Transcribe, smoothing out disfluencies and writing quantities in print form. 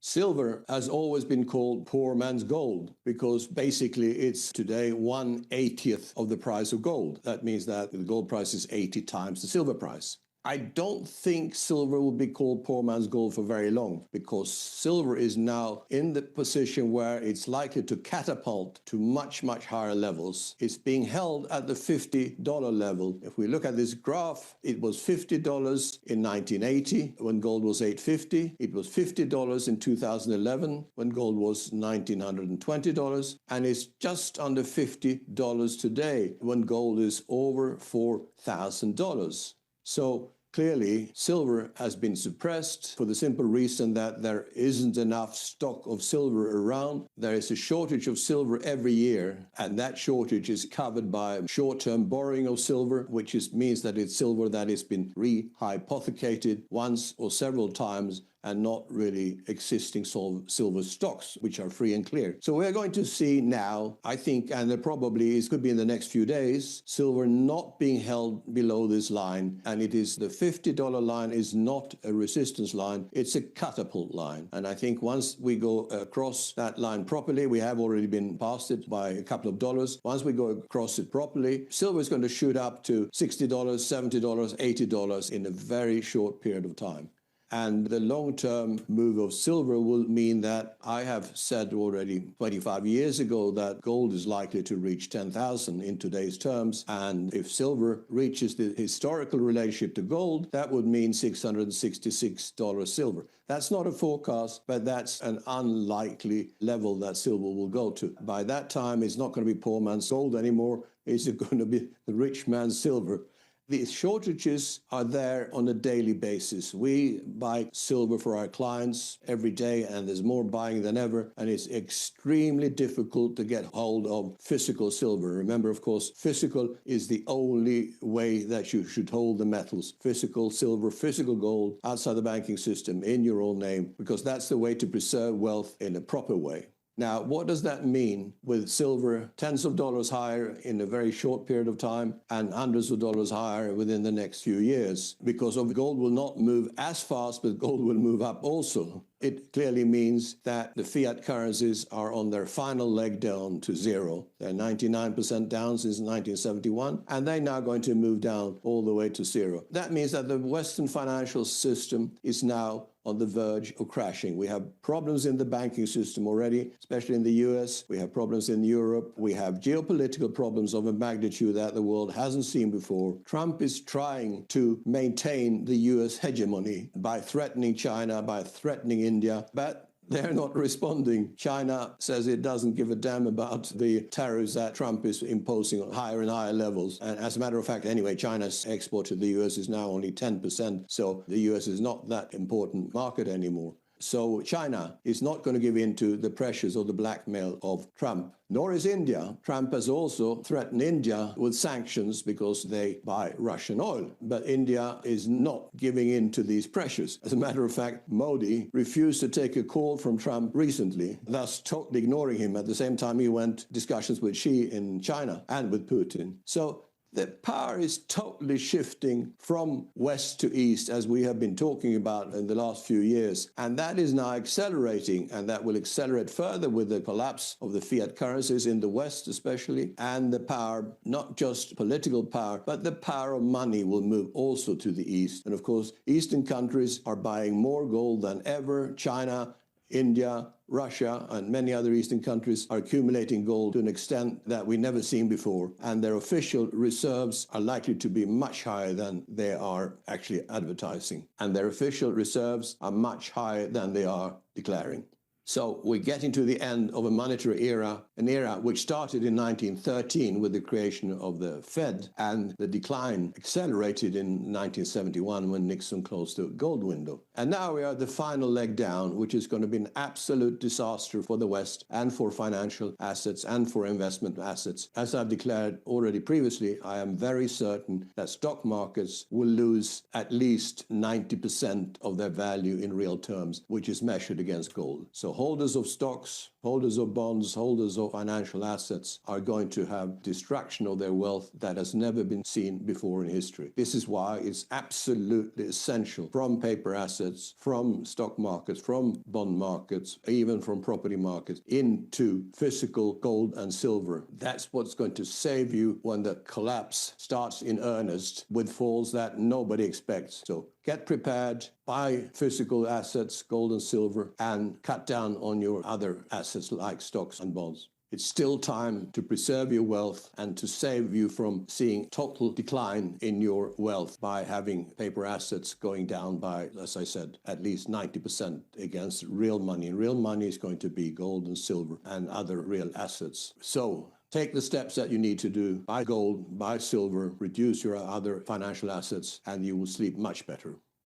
Silver has always been called poor man's gold because basically it's today 1/80th of the price of gold. That means that the gold price is 80 times the silver price. I don't think silver will be called poor man's gold for very long because silver is now in the position where it's likely to catapult to much, much higher levels. It's being held at the $50 level. If we look at this graph, it was $50 in 1980 when gold was $850. It was $50 in 2011 when gold was $1,920. And it's just under $50 today when gold is over $4,000. So clearly, silver has been suppressed for the simple reason that there isn't enough stock of silver around. There is a shortage of silver every year, and that shortage is covered by short-term borrowing of silver, which means that it's silver that has been rehypothecated once or several times and not really existing silver stocks, which are free and clear. So we're going to see now, I think, and there probably could be in the next few days, silver not being held below this line. And it is the $50 line is not a resistance line, it's a catapult line. And I think once we go across that line properly, we have already been past it by a couple of dollars. Once we go across it properly, silver is going to shoot up to $60, $70, $80 in a very short period of time. And the long-term move of silver will mean that I have said already 25 years ago that gold is likely to reach 10,000 in today's terms. And if silver reaches the historical relationship to gold, that would mean $666 silver. That's not a forecast, but that's an unlikely level that silver will go to. By that time, it's not going to be poor man's gold anymore. It's going to be the rich man's silver. The shortages are there on a daily basis. We buy silver for our clients every day, and there's more buying than ever, and it's extremely difficult to get hold of physical silver. Remember, of course, physical is the only way that you should hold the metals. Physical silver, physical gold outside the banking system in your own name, because that's the way to preserve wealth in a proper way. Now, what does that mean with silver tens of dollars higher in a very short period of time and hundreds of dollars higher within the next few years? Because gold will not move as fast, but gold will move up also. It clearly means that the fiat currencies are on their final leg down to zero. They're 99% down since 1971, and they're now going to move down all the way to zero. That means that the Western financial system is now on the verge of crashing. We have problems in the banking system already, especially in the US. We have problems in Europe. We have geopolitical problems of a magnitude that the world hasn't seen before. Trump is trying to maintain the US hegemony by threatening China, by threatening India, but they're not responding. China says it doesn't give a damn about the tariffs that Trump is imposing on higher and higher levels. And as a matter of fact, anyway, China's export to the US is now only 10%. So the US is not that important market anymore. So China is not going to give in to the pressures or the blackmail of Trump, nor is India. Trump has also threatened India with sanctions because they buy Russian oil. But India is not giving in to these pressures. As a matter of fact, Modi refused to take a call from Trump recently, thus totally ignoring him. At the same time, he went discussions with Xi in China and with Putin. So the power is totally shifting from west to east, as we have been talking about in the last few years. And that is now accelerating, and that will accelerate further with the collapse of the fiat currencies in the West especially. And the power, not just political power, but the power of money will move also to the east. And of course, Eastern countries are buying more gold than ever. China, India, Russia, and many other Eastern countries are accumulating gold to an extent that we've never seen before. And their official reserves are likely to be much higher than they are actually advertising. And their official reserves are much higher than they are declaring. So we're getting to the end of a monetary era, an era which started in 1913 with the creation of the Fed, and the decline accelerated in 1971 when Nixon closed the gold window. And now we are at the final leg down, which is going to be an absolute disaster for the West and for financial assets and for investment assets. As I've declared already previously, I am very certain that stock markets will lose at least 90% of their value in real terms, which is measured against gold. So holders of stocks, holders of bonds, holders of financial assets are going to have destruction of their wealth that has never been seen before in history. This is why it's absolutely essential from paper assets, from stock markets, from bond markets, even from property markets, into physical gold and silver. That's what's going to save you when the collapse starts in earnest with falls that nobody expects. So get prepared, buy physical assets, gold and silver, and cut down on your other assets like stocks and bonds. It's still time to preserve your wealth and to save you from seeing total decline in your wealth by having paper assets going down by, as I said, at least 90% against real money. And real money is going to be gold and silver and other real assets. So take the steps that you need to do. Buy gold, buy silver, reduce your other financial assets, and you will sleep much better.